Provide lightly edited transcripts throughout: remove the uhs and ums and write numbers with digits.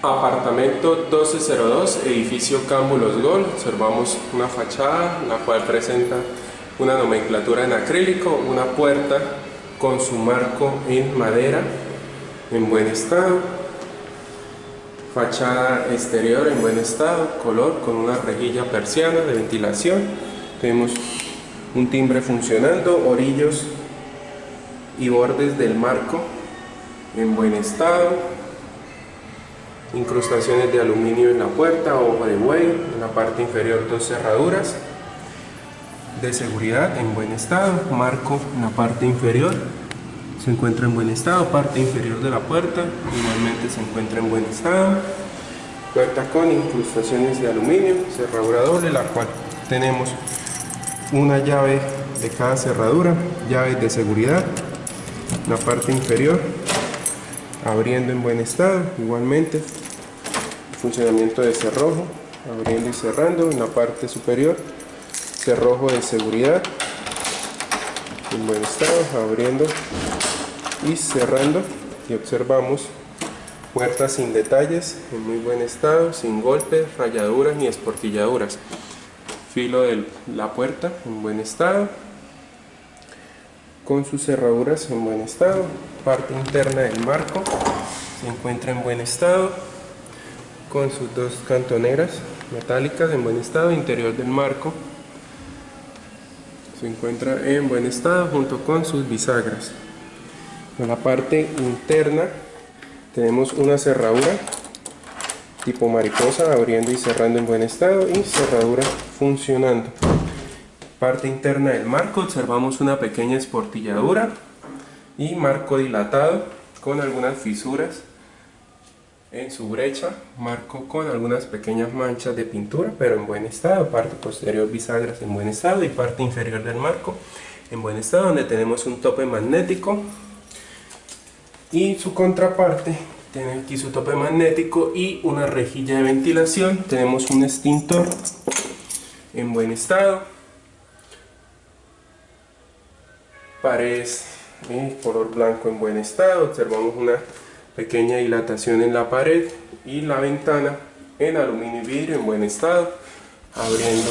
Apartamento 1202, edificio Cámbulos Gold. Observamos una fachada, la cual presenta una nomenclatura en acrílico, una puerta con su marco en madera en buen estado, fachada exterior en buen estado, color con una rejilla persiana de ventilación. Tenemos un timbre funcionando, orillos y bordes del marco en buen estado, incrustaciones de aluminio en la puerta, ojo de buey, en la parte inferior dos cerraduras de seguridad en buen estado, marco en la parte inferior se encuentra en buen estado, parte inferior de la puerta igualmente se encuentra en buen estado, puerta con incrustaciones de aluminio, cerradura doble, la cual tenemos una llave de cada cerradura, llaves de seguridad, la parte inferior abriendo en buen estado, igualmente funcionamiento de cerrojo, abriendo y cerrando. En la parte superior, cerrojo de seguridad en buen estado, abriendo y cerrando. Y observamos puertas sin detalles, en muy buen estado, sin golpes, rayaduras ni esportilladuras. Filo de la puerta en buen estado, con sus cerraduras en buen estado. Parte interna del marco se encuentra en buen estado, con sus dos cantoneras metálicas en buen estado. Interior del marco se encuentra en buen estado junto con sus bisagras. En la parte interna tenemos una cerradura tipo mariposa, abriendo y cerrando en buen estado, y cerradura funcionando. Parte interna del marco, observamos una pequeña esportilladura y marco dilatado con algunas fisuras en su brecha, marco con algunas pequeñas manchas de pintura pero en buen estado, parte posterior bisagras en buen estado y parte inferior del marco en buen estado, donde tenemos un tope magnético y su contraparte tiene aquí su tope magnético y una rejilla de ventilación. Tenemos un extintor en buen estado, paredes color blanco en buen estado, observamos una pequeña dilatación en la pared y la ventana en aluminio y vidrio en buen estado, abriendo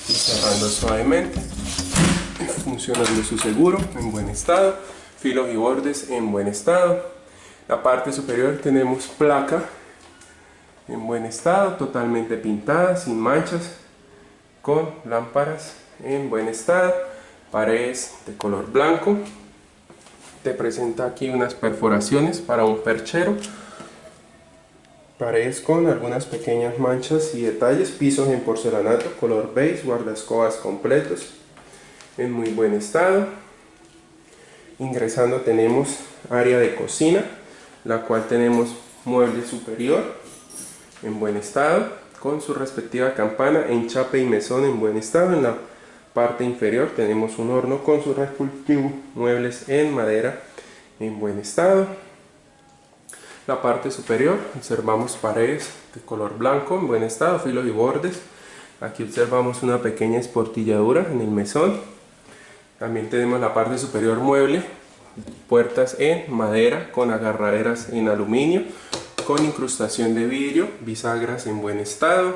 y cerrando suavemente, funcionando su seguro en buen estado, filos y bordes en buen estado. La parte superior tenemos placa en buen estado, totalmente pintada, sin manchas, con lámparas en buen estado, paredes de color blanco. Te presenta aquí unas perforaciones para un perchero, paredes con algunas pequeñas manchas y detalles, pisos en porcelanato color beige, guardaescobas completos en muy buen estado. Ingresando tenemos área de cocina, la cual tenemos mueble superior en buen estado con su respectiva campana, enchape y mesón en buen estado. En la parte inferior tenemos un horno con su respectivo muebles en madera en buen estado. La parte superior observamos paredes de color blanco en buen estado, filos y bordes. Aquí observamos una pequeña esportilladura en el mesón. También tenemos la parte superior mueble, puertas en madera con agarraderas en aluminio con incrustación de vidrio, bisagras en buen estado,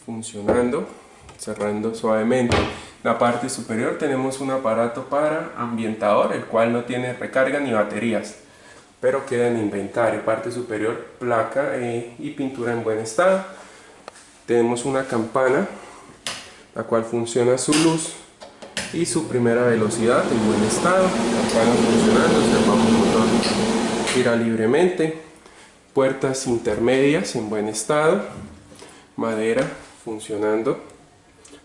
funcionando, cerrando suavemente. La parte superior tenemos un aparato para ambientador, el cual no tiene recarga ni baterías, pero queda en inventario. Parte superior, placa y pintura en buen estado. Tenemos una campana, la cual funciona su luz y su primera velocidad en buen estado. Campana funcionando, observamos motor gira libremente. Puertas intermedias en buen estado, madera funcionando,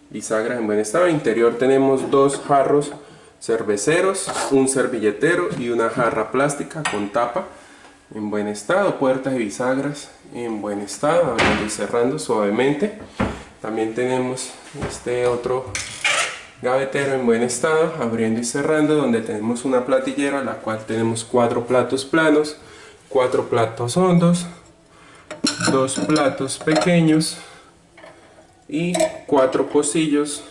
bisagras en buen estado. Interior tenemos dos jarros cerveceros, un servilletero y una jarra plástica con tapa en buen estado. Puertas y bisagras en buen estado, abriendo y cerrando suavemente. También tenemos este otro gavetero en buen estado, abriendo y cerrando, donde tenemos una platillera, la cual tenemos 4 platos planos, 4 platos hondos, 2 platos pequeños y 4 pocillos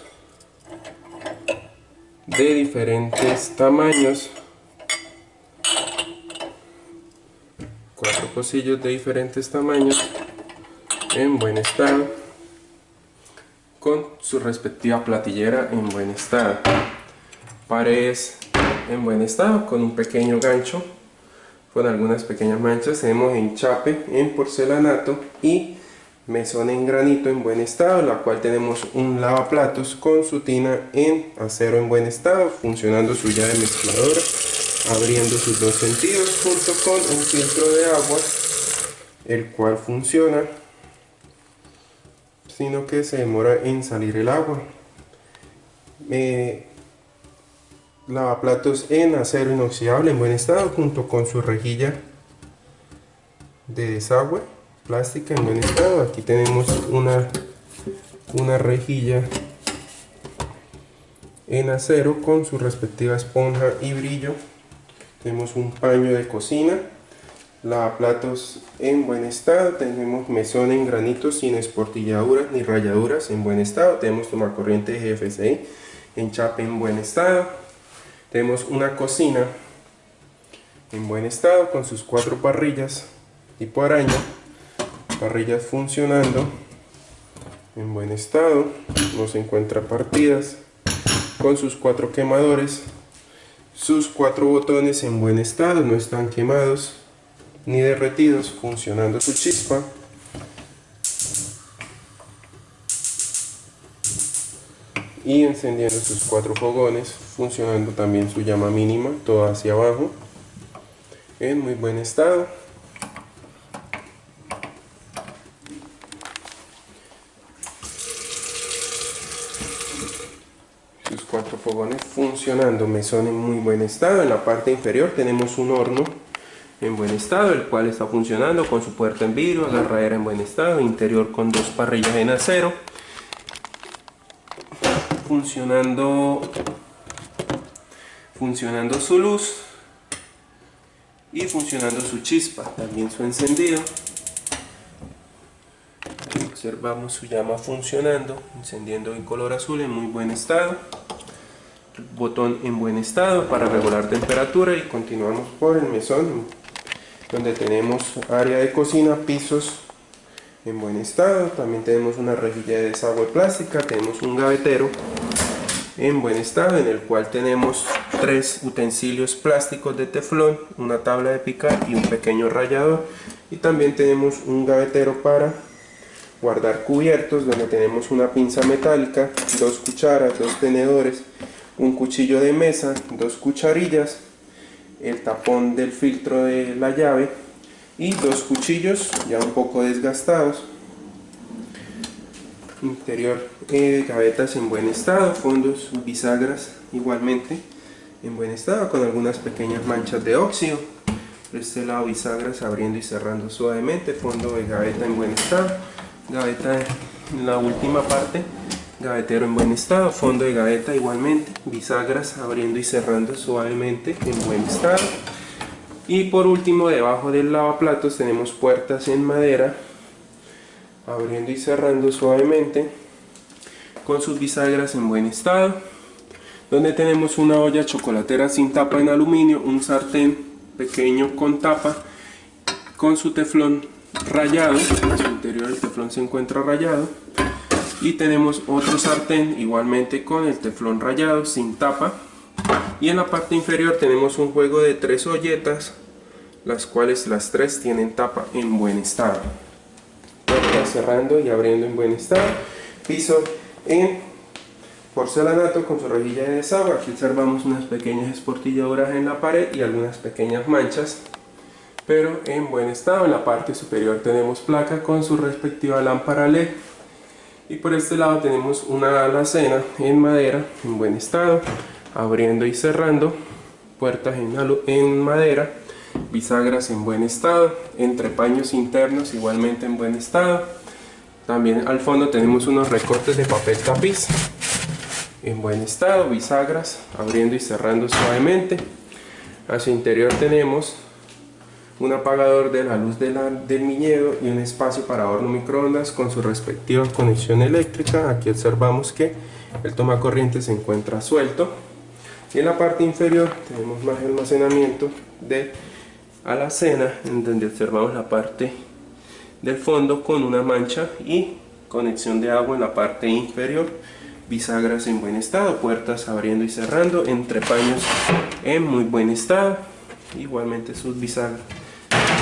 de diferentes tamaños 4 pocillos de diferentes tamaños en buen estado, con su respectiva platillera en buen estado, paredes en buen estado con un pequeño gancho con algunas pequeñas manchas. Tenemos enchape en porcelanato y mesón en granito en buen estado, la cual tenemos un lavaplatos con su tina en acero en buen estado, funcionando su llave mezcladora, abriendo sus dos sentidos, junto con un filtro de agua, el cual funciona, sino que se demora en salir el agua. Lavaplatos en acero inoxidable en buen estado, junto con su rejilla de desagüe plástica en buen estado. Aquí tenemos una rejilla en acero con su respectiva esponja y brillo. Tenemos un paño de cocina, lavaplatos en buen estado. Tenemos mesón en granito sin esportilladuras ni rayaduras en buen estado. Tenemos tomacorriente GFCI, enchape en buen estado. Tenemos una cocina en buen estado con sus 4 parrillas tipo araña, parrillas funcionando en buen estado, no se encuentran partidas, con sus 4 quemadores, sus 4 botones en buen estado, no están quemados ni derretidos, funcionando su chispa. Y encendiendo sus 4 fogones, funcionando también su llama mínima, todo hacia abajo, en muy buen estado. Sus 4 fogones funcionando, mesón en muy buen estado. En la parte inferior tenemos un horno en buen estado, el cual está funcionando con su puerta en vidrio, agarradera en buen estado, interior con 2 parrillas en acero, funcionando su luz y funcionando su chispa, también su encendido. Observamos su llama funcionando, encendiendo en color azul en muy buen estado, botón en buen estado para regular temperatura. Y continuamos por el mesón, donde tenemos área de cocina, pisos en buen estado. También tenemos una rejilla de desagüe plástica, tenemos un gavetero en buen estado, en el cual tenemos 3 utensilios plásticos de teflón, una tabla de picar y un pequeño rallador. Y también tenemos un gavetero para guardar cubiertos, donde tenemos una pinza metálica, 2 cucharas, 2 tenedores, un cuchillo de mesa, 2 cucharillas, el tapón del filtro de la llave y 2 cuchillos ya un poco desgastados. Interior, gavetas en buen estado, fondos, bisagras igualmente en buen estado, con algunas pequeñas manchas de óxido. Por este lado, bisagras abriendo y cerrando suavemente, fondo de gaveta en buen estado, gaveta en la última parte, gavetero en buen estado, fondo de gaveta igualmente, bisagras abriendo y cerrando suavemente en buen estado. Y por último, debajo del lavaplatos tenemos puertas en madera, abriendo y cerrando suavemente, con sus bisagras en buen estado, donde tenemos una olla chocolatera sin tapa en aluminio, un sartén pequeño con tapa, con su teflón rayado, en su interior el teflón se encuentra rayado, y tenemos otro sartén igualmente con el teflón rayado sin tapa. Y en la parte inferior tenemos un juego de 3 olletas, las cuales las 3 tienen tapa en buen estado. Puertas cerrando y abriendo en buen estado. Piso en porcelanato con su rejilla de desagüe. Aquí observamos unas pequeñas esportilladuras en la pared y algunas pequeñas manchas, pero en buen estado. En la parte superior tenemos placa con su respectiva lámpara LED. Y por este lado tenemos una alacena en madera en buen estado, abriendo y cerrando, puertas en madera, bisagras en buen estado, entrepaños internos igualmente en buen estado. También al fondo tenemos unos recortes de papel tapiz en buen estado, bisagras abriendo y cerrando suavemente. A su interior tenemos un apagador de la luz del viñedo y un espacio para horno microondas con su respectiva conexión eléctrica. Aquí observamos que el tomacorriente se encuentra suelto. Y en la parte inferior tenemos más almacenamiento de alacena, en donde observamos la parte del fondo con una mancha y conexión de agua en la parte inferior. Bisagras en buen estado, puertas abriendo y cerrando, entrepaños en muy buen estado, igualmente sus bisagras.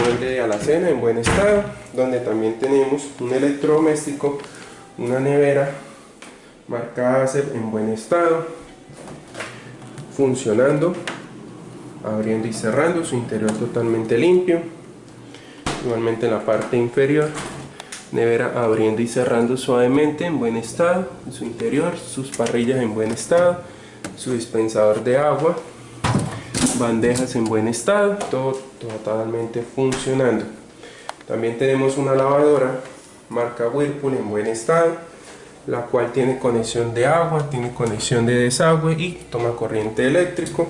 Mueble de alacena en buen estado, donde también tenemos un electrodoméstico, una nevera marca Acer en buen estado, funcionando, abriendo y cerrando, su interior totalmente limpio. Igualmente en la parte inferior, nevera abriendo y cerrando suavemente en buen estado, en su interior, sus parrillas en buen estado, su dispensador de agua, bandejas en buen estado, todo totalmente funcionando. También tenemos una lavadora marca Whirlpool en buen estado, la cual tiene conexión de agua, tiene conexión de desagüe y toma corriente eléctrico.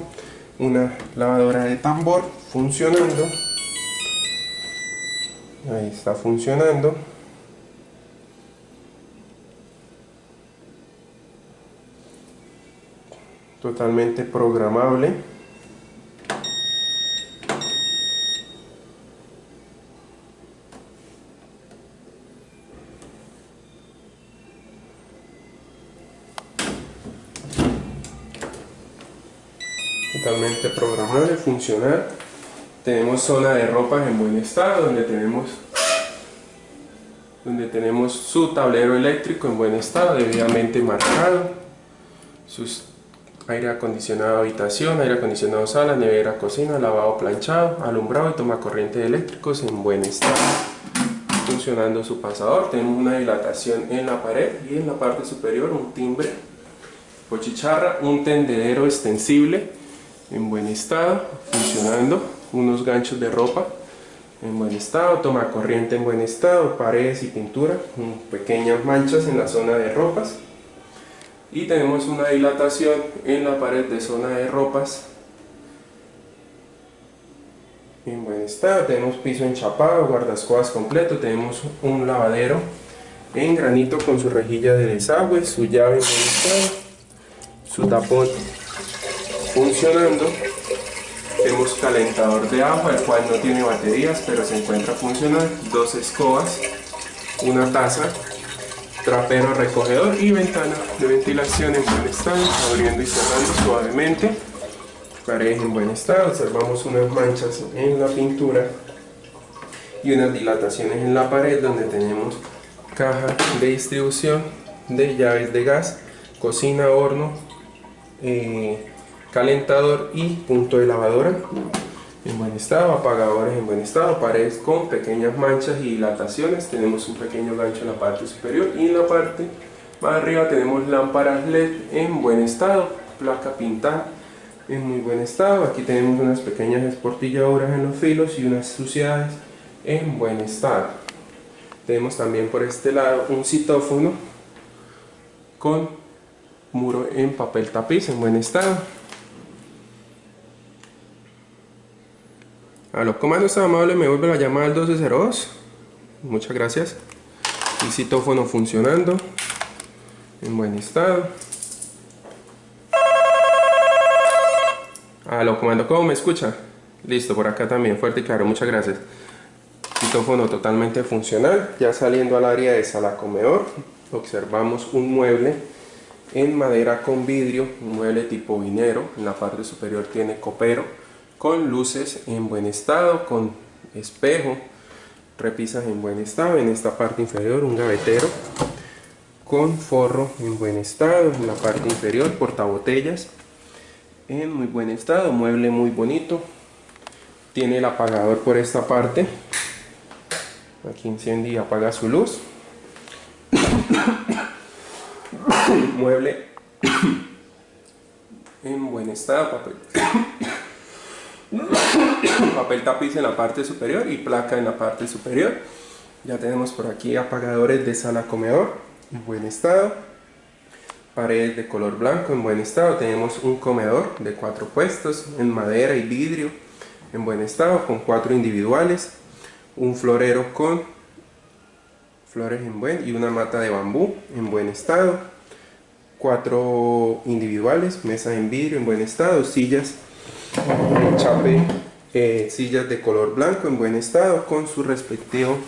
Una lavadora de tambor funcionando, ahí está funcionando. Totalmente programable. Totalmente programable, funcional. Tenemos zona de ropas en buen estado, donde tenemos su tablero eléctrico en buen estado, debidamente marcado, sus aire acondicionado habitación, aire acondicionado sala, nevera, cocina, lavado, planchado, alumbrado y toma corriente eléctricos en buen estado. Funcionando su pasador, tenemos una dilatación en la pared y en la parte superior un timbre, pochicharra, un tendedero extensible en buen estado, funcionando, unos ganchos de ropa en buen estado, toma corriente en buen estado, paredes y pintura con pequeñas manchas en la zona de ropas. Y tenemos una dilatación en la pared de zona de ropas en buen estado. Tenemos piso enchapado, guardascobas completo, tenemos un lavadero en granito con su rejilla de desagüe, su llave en buen estado, su tapón funcionando. Tenemos calentador de agua, el cual no tiene baterías pero se encuentra funcional, dos escobas, una taza, trapero recogedor y ventana de ventilación en buen estado, abriendo y cerrando suavemente. Paredes en buen estado, observamos unas manchas en la pintura y unas dilataciones en la pared, donde tenemos caja de distribución de llaves de gas, cocina, horno, calentador y punto de lavadora en buen estado, apagadores en buen estado, paredes con pequeñas manchas y dilataciones. Tenemos un pequeño gancho en la parte superior y en la parte más arriba tenemos lámparas LED en buen estado, placa pintada en muy buen estado. Aquí tenemos unas pequeñas esportilladuras en los filos y unas suciedades en buen estado. Tenemos también por este lado un citófono con muro en papel tapiz en buen estado. A los comandos amables, me vuelve la llamada al 1202. Muchas gracias. El citófono funcionando en buen estado. A los comandos, ¿cómo me escucha? Listo, por acá también, fuerte y claro, muchas gracias. Citófono totalmente funcional. Ya saliendo al área de sala comedor, observamos un mueble en madera con vidrio, un mueble tipo vinero. En la parte superior tiene copero, con luces en buen estado, con espejo, repisas en buen estado. En esta parte inferior un gavetero con forro en buen estado. En la parte inferior portabotellas en muy buen estado, mueble muy bonito. Tiene el apagador por esta parte, aquí enciende y apaga su luz. Mueble en buen estado, papel tapiz en la parte superior y placa en la parte superior. Ya tenemos por aquí apagadores de sala comedor en buen estado, paredes de color blanco en buen estado. Tenemos un comedor de 4 puestos en madera y vidrio en buen estado, con 4 individuales, un florero con flores en buen y una mata de bambú en buen estado, 4 individuales, mesa en vidrio en buen estado, sillas, enchape sillas de color blanco en buen estado con su respectivo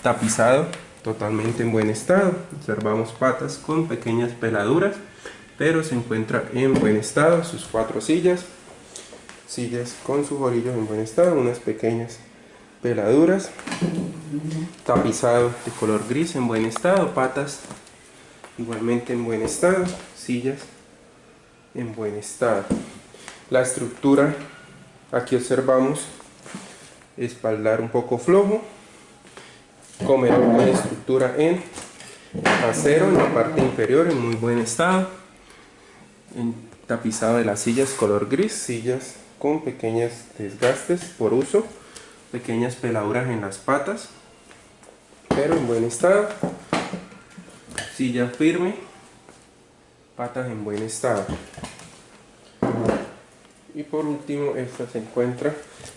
tapizado totalmente en buen estado. Observamos patas con pequeñas peladuras, pero se encuentra en buen estado. Sus 4 sillas con sus orillos en buen estado, unas pequeñas peladuras, tapizado de color gris en buen estado, patas igualmente en buen estado, sillas en buen estado. La estructura, aquí observamos espaldar un poco flojo, comedor de estructura en acero en la parte inferior en muy buen estado, en tapizado de las sillas color gris, sillas con pequeños desgastes por uso, pequeñas peladuras en las patas, pero en buen estado, silla firme, patas en buen estado. Y por último, esta se encuentra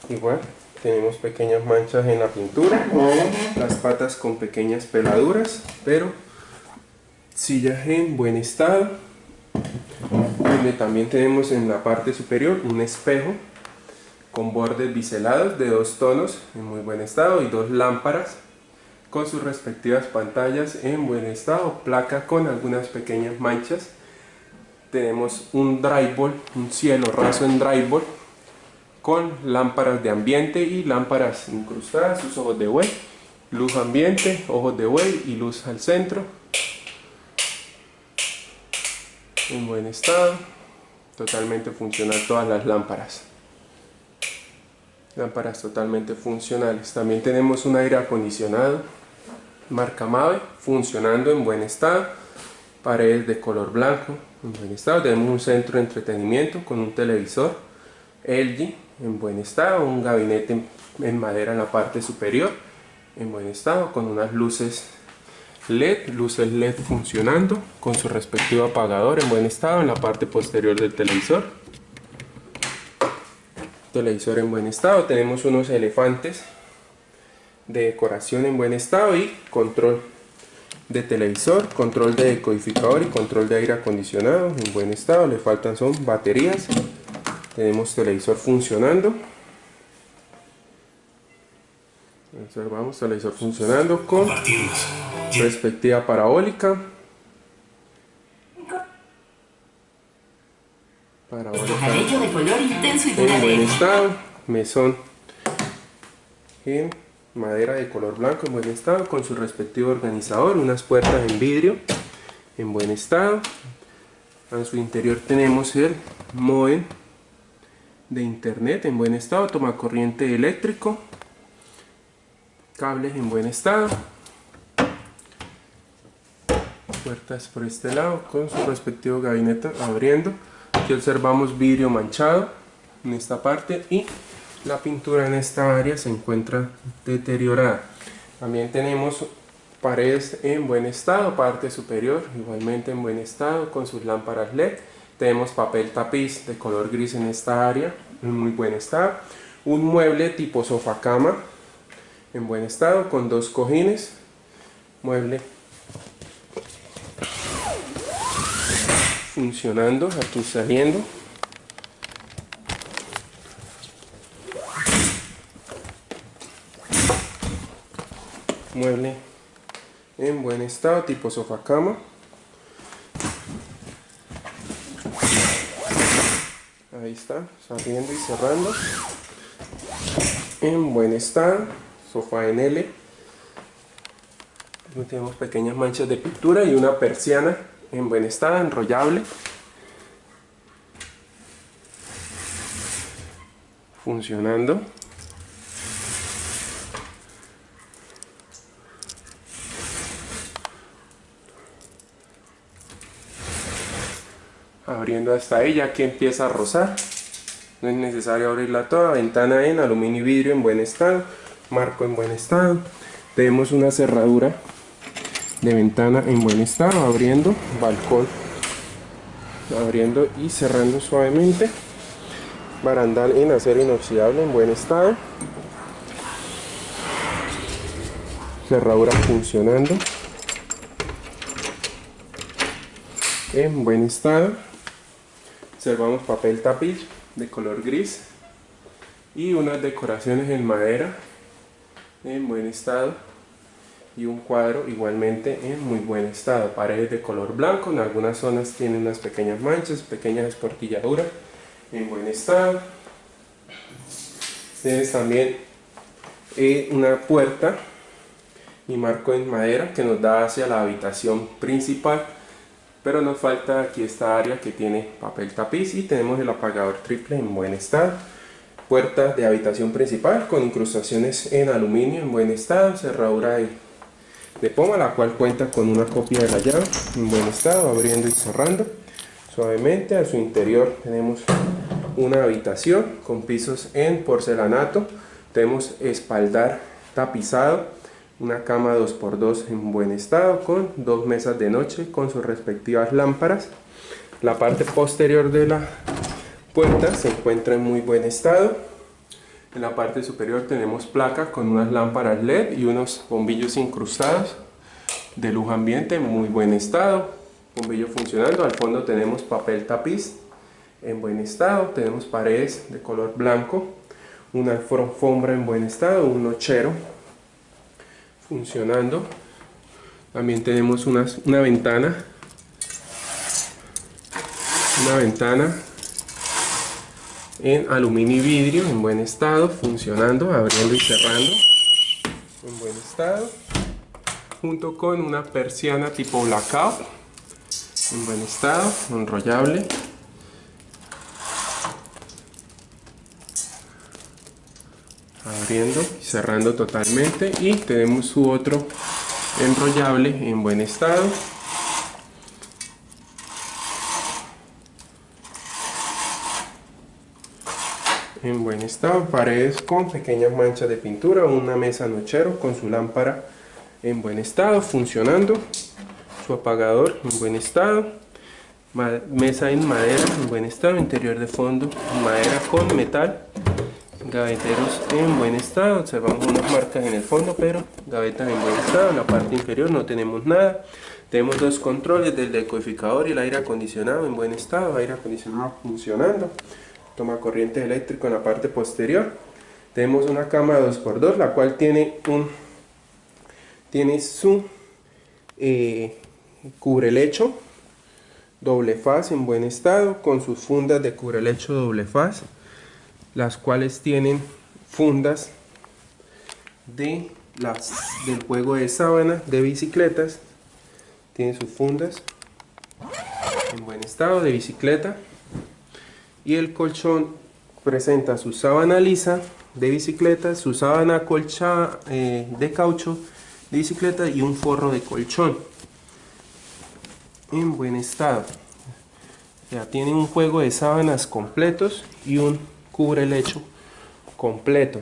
igual, tenemos pequeñas manchas en la pintura, las patas con pequeñas peladuras, pero sillas en buen estado, donde también tenemos en la parte superior un espejo con bordes biselados de 2 tonos en muy buen estado y 2 lámparas con sus respectivas pantallas en buen estado, placa con algunas pequeñas manchas. Tenemos un drywall, un cielo raso en drywall con lámparas de ambiente y lámparas incrustadas, sus ojos de buey, luz ambiente, ojos de buey y luz al centro en buen estado, totalmente funcional todas las lámparas totalmente funcionales. También tenemos un aire acondicionado marca Mave funcionando en buen estado, paredes de color blanco en buen estado. Tenemos un centro de entretenimiento con un televisor LG en buen estado, un gabinete en madera en la parte superior en buen estado, con unas luces LED funcionando con su respectivo apagador en buen estado en la parte posterior del televisor. Televisor en buen estado. Tenemos unos elefantes de decoración en buen estado y control de televisor, control de decodificador y control de aire acondicionado en buen estado. Le faltan son baterías. Tenemos televisor funcionando. Observamos televisor funcionando con respectiva parabólica. Cabello de color intenso y en duradero. buen estado. Mesón en madera de color blanco en buen estado con su respectivo organizador. Unas puertas en vidrio en buen estado. En su interior tenemos el módem de internet en buen estado, tomacorriente eléctrico, cables en buen estado, puertas por este lado con su respectivo gabinete abriendo. Aquí observamos vidrio manchado en esta parte y la pintura en esta área se encuentra deteriorada. También tenemos paredes en buen estado, parte superior igualmente en buen estado con sus lámparas LED. Tenemos papel tapiz de color gris en esta área en muy buen estado. Un mueble tipo sofá cama en buen estado con 2 cojines. Mueble funcionando, aquí saliendo. Mueble en buen estado tipo sofá cama. Ahí está, abriendo y cerrando en buen estado. Sofá en L. Tenemos pequeñas manchas de pintura y una persiana en buen estado, enrollable, funcionando. Abriendo hasta ahí, ya que empieza a rozar, no es necesario abrirla toda. Ventana en aluminio y vidrio en buen estado, marco en buen estado. Tenemos una cerradura de ventana en buen estado, abriendo, balcón abriendo y cerrando suavemente. Barandal en acero inoxidable en buen estado, cerradura funcionando en buen estado. Observamos papel tapiz de color gris y unas decoraciones en madera en buen estado y un cuadro igualmente en muy buen estado. Paredes de color blanco, en algunas zonas tienen unas pequeñas manchas, pequeñas esportilladuras en buen estado. Tienes también una puerta y marco en madera que nos da hacia la habitación principal, pero nos falta aquí esta área que tiene papel tapiz, y tenemos el apagador triple en buen estado. Puerta de habitación principal con incrustaciones en aluminio en buen estado, cerradura de poma, la cual cuenta con una copia de la llave en buen estado, abriendo y cerrando suavemente. A su interior tenemos una habitación con pisos en porcelanato, tenemos espaldar tapizado, una cama 2x2 en buen estado con 2 mesas de noche con sus respectivas lámparas. La parte posterior de la puerta se encuentra en muy buen estado. En la parte superior tenemos placa con unas lámparas LED y unos bombillos incrustados de luz ambiente en muy buen estado, bombillo funcionando. Al fondo tenemos papel tapiz en buen estado, tenemos paredes de color blanco, una alfombra en buen estado, un nochero funcionando. También tenemos una ventana en aluminio y vidrio en buen estado, funcionando, abriendo y cerrando en buen estado, junto con una persiana tipo blackout en buen estado, enrollable. Abriendo y cerrando totalmente, y tenemos su otro enrollable en buen estado. En buen estado, paredes con pequeñas manchas de pintura, una mesa nochero con su lámpara en buen estado, funcionando, su apagador en buen estado, mesa en madera en buen estado, interior de fondo madera con metal, gaveteros en buen estado, observamos unas marcas en el fondo, pero gavetas en buen estado. En la parte inferior no tenemos nada. Tenemos dos controles del decodificador y el aire acondicionado en buen estado, aire acondicionado funcionando, toma corriente eléctrico en la parte posterior. Tenemos una cama 2x2, la cual tiene su cubrelecho doble faz en buen estado, con sus fundas de cubrelecho doble faz, las cuales tienen fundas del juego de sábana de bicicletas. Tiene sus fundas en buen estado de bicicleta, y el colchón presenta su sábana lisa de bicicleta, su sábana acolchada de caucho de bicicleta y un forro de colchón en buen estado. Ya tiene un juego de sábanas completos y un cubrelecho completo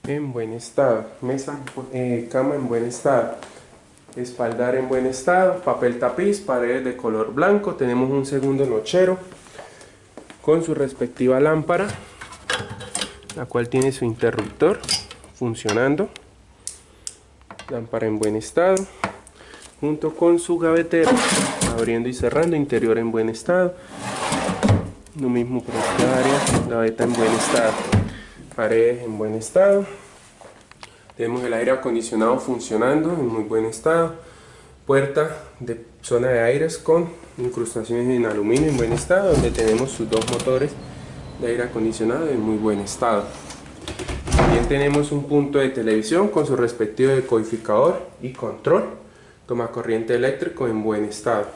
en buen estado. Cama en buen estado, espaldar en buen estado, papel tapiz, paredes de color blanco. Tenemos un segundo nochero con su respectiva lámpara, la cual tiene su interruptor funcionando, lámpara en buen estado, junto con su gavetero, abriendo y cerrando, interior en buen estado, lo mismo por esta área, gaveta en buen estado, paredes en buen estado. Tenemos el aire acondicionado funcionando en muy buen estado, puerta de zona de aires con incrustaciones en aluminio en buen estado, donde tenemos sus dos motores de aire acondicionado en muy buen estado. También tenemos un punto de televisión con su respectivo decodificador y control, toma corriente eléctrico en buen estado.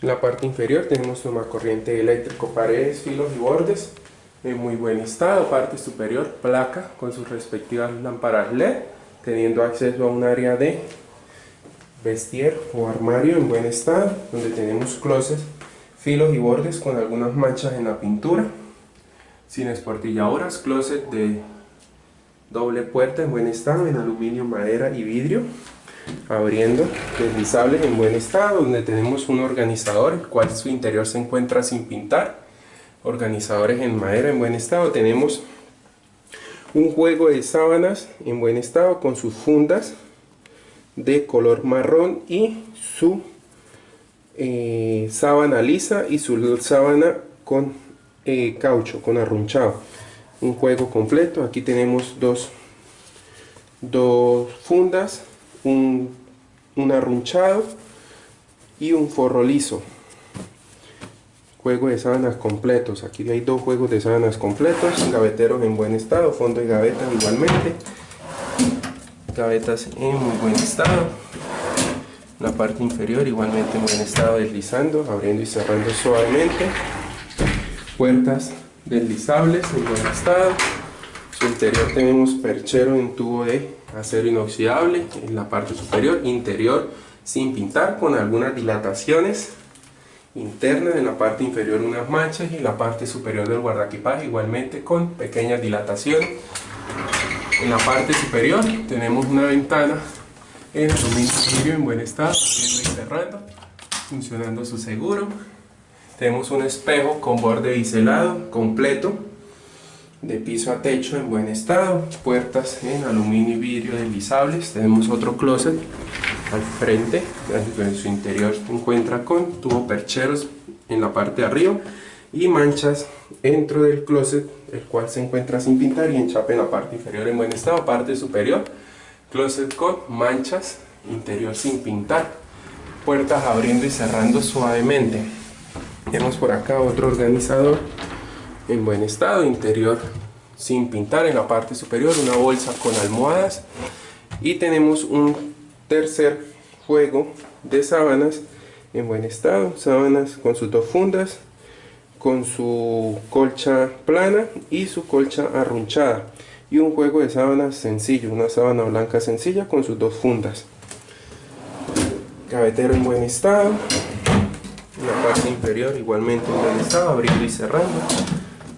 En la parte inferior tenemos toma corriente eléctrico, paredes, filos y bordes en muy buen estado. Parte superior, placa con sus respectivas lámparas LED, teniendo acceso a un área de vestier o armario en buen estado, donde tenemos closets, filos y bordes con algunas manchas en la pintura, sin esportilladuras, closet de doble puerta en buen estado, en aluminio, madera y vidrio, abriendo, deslizable en buen estado, donde tenemos un organizador, el cual su interior se encuentra sin pintar, organizadores en madera en buen estado. Tenemos un juego de sábanas en buen estado con sus fundas de color marrón y su sábana lisa y su sábana con caucho, con arrunchado. Un juego completo. Aquí tenemos dos fundas, un arrunchado y un forro liso. Juego de sábanas completos. Aquí hay dos juegos de sábanas completos. Gaveteros en buen estado, fondo de gavetas igualmente. Gavetas en muy buen estado. La parte inferior igualmente en buen estado, deslizando, abriendo y cerrando suavemente. Puertas deslizables en buen estado. Su interior tenemos perchero en tubo de acero inoxidable en la parte superior, interior sin pintar, con algunas dilataciones internas. En la parte inferior unas manchas y la parte superior del guardaequipaje igualmente con pequeñas dilataciones. En la parte superior tenemos una ventana en aluminio en buen estado, abriendo y cerrando, funcionando su seguro. Tenemos un espejo con borde biselado completo, de piso a techo en buen estado. Puertas en aluminio y vidrio deslizables. Tenemos otro closet al frente, en su interior se encuentra con tubo percheros en la parte de arriba y manchas dentro del closet, el cual se encuentra sin pintar, y enchape en la parte inferior en buen estado. Parte superior, closet con manchas, interior sin pintar, puertas abriendo y cerrando suavemente. Tenemos por acá otro organizador en buen estado, interior sin pintar. En la parte superior una bolsa con almohadas, y tenemos un tercer juego de sábanas en buen estado, sábanas con sus dos fundas, con su colcha plana y su colcha arrunchada, y un juego de sábanas sencillo, una sábana blanca sencilla con sus dos fundas. Gavetero en buen estado, la parte inferior igualmente en buen estado, abriendo y cerrando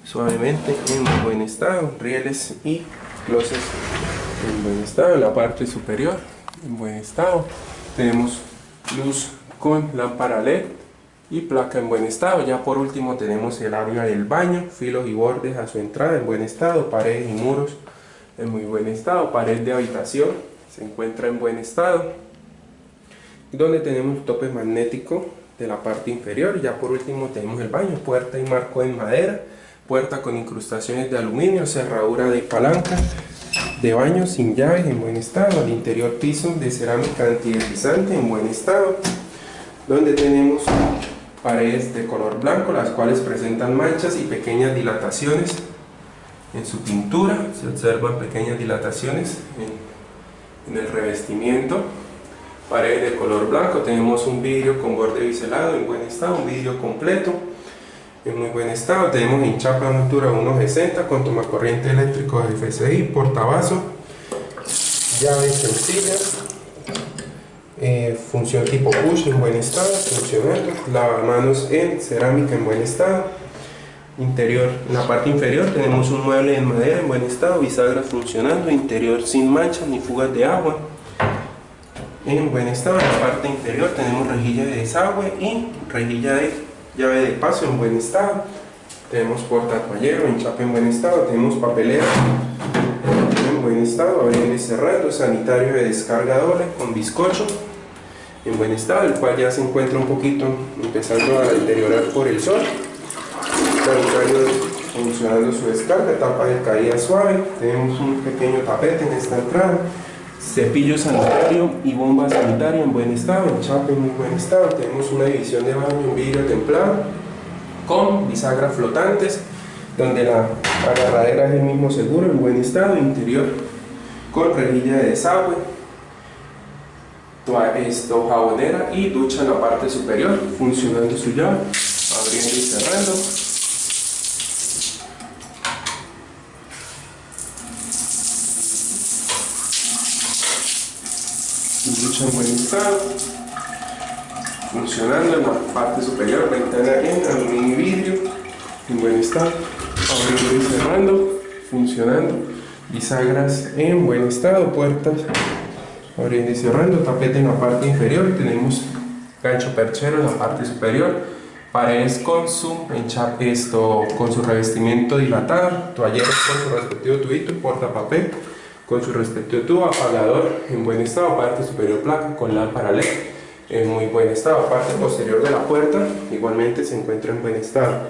suavemente en buen estado. Rieles y closets en buen estado. En la parte superior en buen estado tenemos luz con lámpara LED y placa en buen estado. Ya por último tenemos el área del baño, filos y bordes a su entrada en buen estado, paredes y muros en muy buen estado, pared de habitación se encuentra en buen estado, donde tenemos tope magnético de la parte inferior. Ya por último tenemos el baño, puerta y marco en madera, puerta con incrustaciones de aluminio, cerradura de palanca de baño sin llaves en buen estado. Al interior piso de cerámica antideslizante en buen estado, donde tenemos paredes de color blanco, las cuales presentan manchas y pequeñas dilataciones en su pintura. Se observan pequeñas dilataciones en el revestimiento. Paredes de color blanco, tenemos un vidrio con borde biselado en buen estado, un vidrio completo en muy buen estado. Tenemos hinchapa de altura 1.60 con tomacorriente eléctrico de FCI, portavasos, llaves sencillas, función tipo push en buen estado, funcionando. Lavamanos en cerámica en buen estado. Interior, en la parte inferior tenemos un mueble en madera en buen estado, bisagras funcionando, interior sin manchas ni fugas de agua en buen estado. En la parte inferior tenemos rejilla de desagüe y rejilla de llave de paso en buen estado. Tenemos portatoallero, enchape en buen estado. Tenemos papelera en buen estado, abriendo y cerrando. Sanitario de descarga doble con bizcocho en buen estado, el cual ya se encuentra un poquito empezando a deteriorar por el sol. Sanitario funcionando su descarga, tapa de caída suave. Tenemos un pequeño tapete en esta entrada. Cepillo sanitario y bomba sanitaria en buen estado, enchape en muy buen estado. Tenemos una división de baño en vidrio templado con bisagras flotantes, donde la agarradera es el mismo seguro en buen estado. Interior con rejilla de desagüe, jabonera y ducha en la parte superior, funcionando su llave, abriendo y cerrando. Ducha en buen estado, funcionando en la parte superior, ventana en aluminio y vidrio en buen estado, abriendo y cerrando, funcionando. Bisagras en buen estado, puertas abriendo y cerrando, tapete en la parte inferior. Tenemos gancho perchero en la parte superior, paredes con su con su revestimiento dilatado, toalleros con su respectivo tubito, portapapel con su respectivo tubo, apagador en buen estado, parte superior placa con lámpara LED en muy buen estado. Parte posterior de la puerta igualmente se encuentra en buen estado.